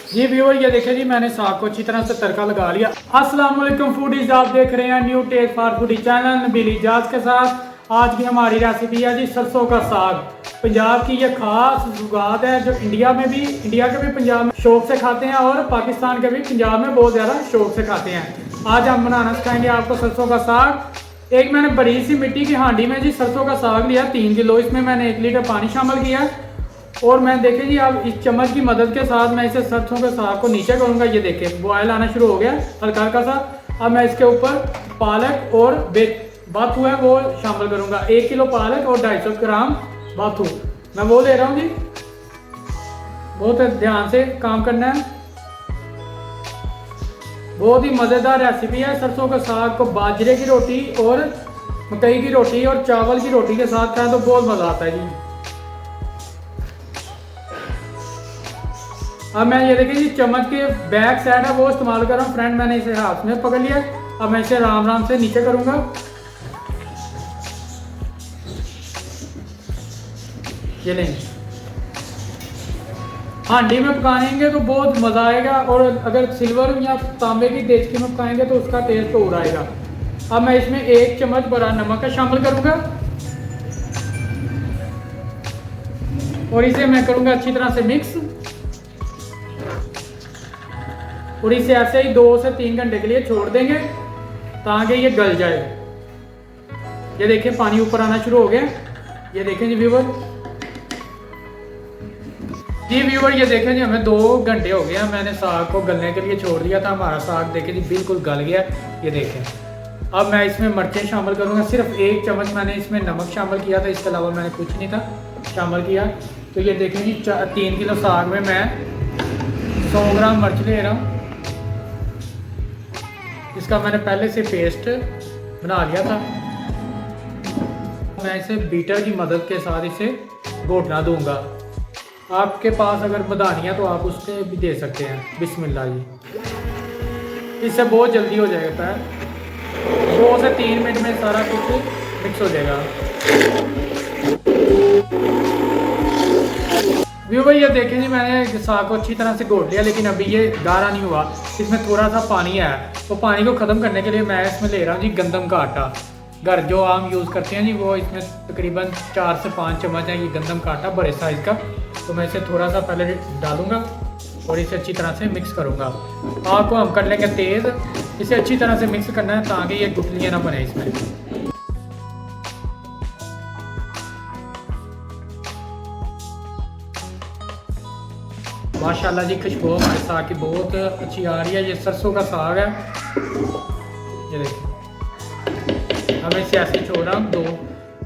जी viewer, ये देखिए जी मैंने साग को अच्छी तरह से तड़का लगा लिया। अस्सलाम वालेकुम फूडीज, आप देख रहे हैं new taste for foodie channel Nabeel Ijaz के साथ। आज की हमारी रेसिपी है जी सरसों का साग। पंजाब की ये खास जुगात है जो इंडिया के भी पंजाब में शौक से खाते हैं और पाकिस्तान के भी पंजाब में बहुत ज़्यादा शौक से खाते हैं। आज हम बनाना सिखाएंगे आपको सरसों का साग। एक मैंने बड़ी सी मिट्टी की हांडी में जी सरसों का साग लिया 3 किलो। इसमें मैंने 1 लीटर पानी शामिल किया और मैं देखे जी अब इस चम्मच की मदद के साथ मैं इसे सरसों के साग को नीचे करूँगा। ये देखे बॉयल आना शुरू हो गया हल्का हल्का सा। अब मैं इसके ऊपर पालक और बाथू है वो शामिल करूँगा। 1 किलो पालक और 250 ग्राम बाथू मैं वो ले रहा हूँ जी। बहुत ध्यान से काम करना है। बहुत ही मज़ेदार रेसिपी है। सरसों के साग को बाजरे की रोटी और मकई की रोटी और चावल की रोटी के साथ खाएं तो बहुत मज़ा आता है जी। अब मैं ये देखिए जी चम्मच के बैक साइड है वो इस्तेमाल कर रहा हूँ फ्रेंड। मैंने इसे हाथ में पकड़ लिया। अब मैं इसे राम राम से नीचे करूँगा। ये नहीं, हांडी में पकाएंगे तो बहुत मज़ा आएगा और अगर सिल्वर या तांबे की देचकी में पकाएंगे तो उसका टेस्ट और आएगा। अब मैं इसमें 1 चम्मच बड़ा नमक का शामिल करूँगा और इसे मैं करूँगा अच्छी तरह से मिक्स और इसे ऐसे ही 2 से 3 घंटे के लिए छोड़ देंगे ताकि ये गल जाए। ये देखिए पानी ऊपर आना शुरू हो गया। ये देखें जी व्यूवर, ये देखें जी हमें 2 घंटे हो गया। मैंने साग को गलने के लिए छोड़ दिया था। हमारा साग देखें जी बिल्कुल गल गया। ये देखें अब मैं इसमें मिर्चें शामिल करूँगा। सिर्फ 1 चम्मच मैंने इसमें नमक शामिल किया था, इसके अलावा मैंने कुछ नहीं था शामिल किया। तो ये देखें जी 3 किलो साग में मैं 100 ग्राम मिर्च ले रहा हूँ। इसका मैंने पहले से पेस्ट बना लिया था। मैं इसे बीटर की मदद के साथ इसे घोटना दूंगा। आपके पास अगर बदानियाँ तो आप उससे भी दे सकते हैं। बिस्मिल्लाह जी। इससे बहुत जल्दी हो जाएगा है। 2 से 3 मिनट में सारा कुछ मिक्स हो जाएगा। व्यूवर, ये देखें जी मैंने साग को अच्छी तरह से घोट लिया लेकिन अभी ये गाढ़ा नहीं हुआ। इसमें थोड़ा सा पानी है तो पानी को ख़त्म करने के लिए मैं इसमें ले रहा हूँ जी गंदम का आटा। घर जो आम यूज़ करते हैं जी वो इसमें तकरीबन 4 से 5 चम्मच है ये गंदम का आटा बड़े साइज़ का। तो मैं इसे थोड़ा सा पहले डालूँगा और इसे अच्छी तरह से मिक्स करूँगा। आग को हम कर लेंगे तेज़। इसे अच्छी तरह से मिक्स करना है ताकि ये गुठलियाँ ना बने इसमें। माशाल्लाह जी खुशबू हमारे साग की बहुत अच्छी आ रही है। ये सरसों का साग है। ये देखिए हमें इसे ऐसे छोड़ रहा हूँ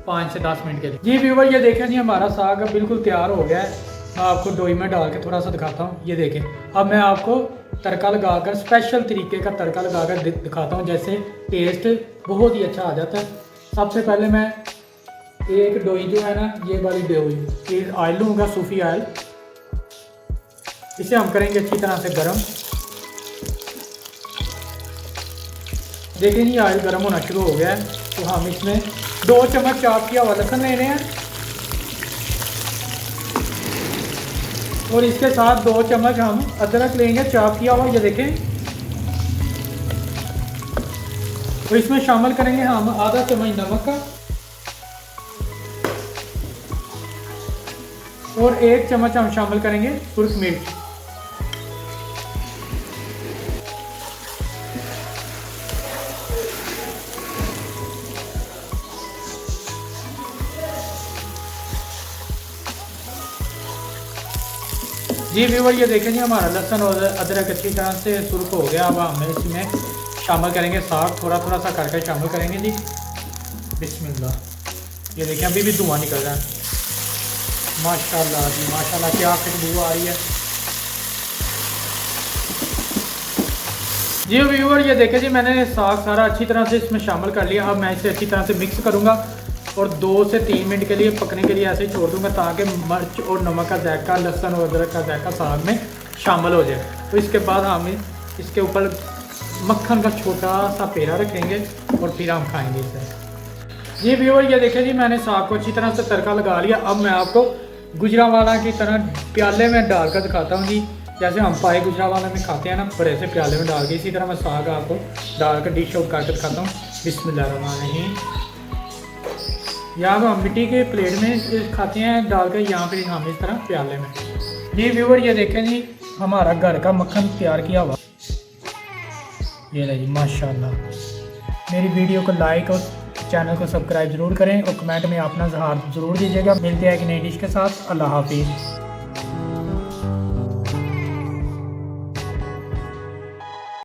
5 से 10 मिनट के लिए। जी व्यूवर, ये देखें जी हमारा साग बिल्कुल तैयार हो गया है। मैं आपको डोई में डाल के थोड़ा सा दिखाता हूँ। ये देखें अब मैं आपको तड़का लगाकर स्पेशल तरीके का तड़का लगाकर दिखाता हूँ जैसे टेस्ट बहुत ही अच्छा आ जाता है। सबसे पहले मैं एक डोई जो है ना ये वाली डोई ये ऑयल लूँगा, सूफी ऑयल। इसे हम करेंगे अच्छी तरह से गरम। देखिए जी ऑयल गरम होना शुरू हो गया है तो हम इसमें 2 चम्मच चॉप किया हुआ लहसुन लेने हैं और इसके साथ 2 चम्मच हम अदरक लेंगे चॉप किया हुआ। ये देखें तो इसमें शामिल करेंगे हम आधा चम्मच नमक का और 1 चम्मच हम शामिल करेंगे सुर्ख मिर्च। जी व्यूवर, ये देखें जी हमारा लहसुन और अदरक अच्छी तरह से सुर्ख हो गया। अब हम इसमें शामिल करेंगे साग। थोड़ा थोड़ा सा करके शामिल करेंगे जी। बिस्मिल्लाह। ये देखें अभी भी धुआं निकल रहा है। माशाल्लाह जी माशाल्लाह, क्या खुशबू आ रही है। जी व्यूवर, ये देखें जी मैंने साग सारा अच्छी तरह से इसमें शामिल कर लिया। अब मैं इसे अच्छी तरह से मिक्स करूँगा और 2 से 3 मिनट के लिए पकने के लिए ऐसे ही छोड़ दूंगा ताकि मिर्च और नमक का जायका, लहसुन और अदरक का जायका साग में शामिल हो जाए। तो इसके बाद हम इसके ऊपर मक्खन का छोटा सा पेड़ा रखेंगे और फिर हम खाएंगे इसे। जी व्यूअर, ये देखिए जी मैंने साग को अच्छी तरह से तड़का लगा लिया। अब मैं आपको गुजरावाला की तरह प्याले में डालकर दिखाता हूँ जी। जैसे हम पाए गुजरा वाले में खाते हैं ना, बड़े से प्याले में डाल के, इसी तरह मैं साग आपको डाल कर डिश आउट करके खाता हूँ। बिस्मिल्लाहिर्रहमानिर्रहीम। या तो हम मिट्टी के प्लेट में खाते हैं डाल कर, यहाँ पे हम इस तरह प्याले में। जी व्यूवर ये देखें जी, हमारा घर का मक्खन तैयार किया हुआ, ये रही माशाल्लाह। मेरी वीडियो को लाइक और चैनल को सब्सक्राइब ज़रूर करें और कमेंट में अपना इज़हार ज़रूर दीजिएगा। मिलते हैं एक नई डिश के साथ। अल्लाह हाफिज़।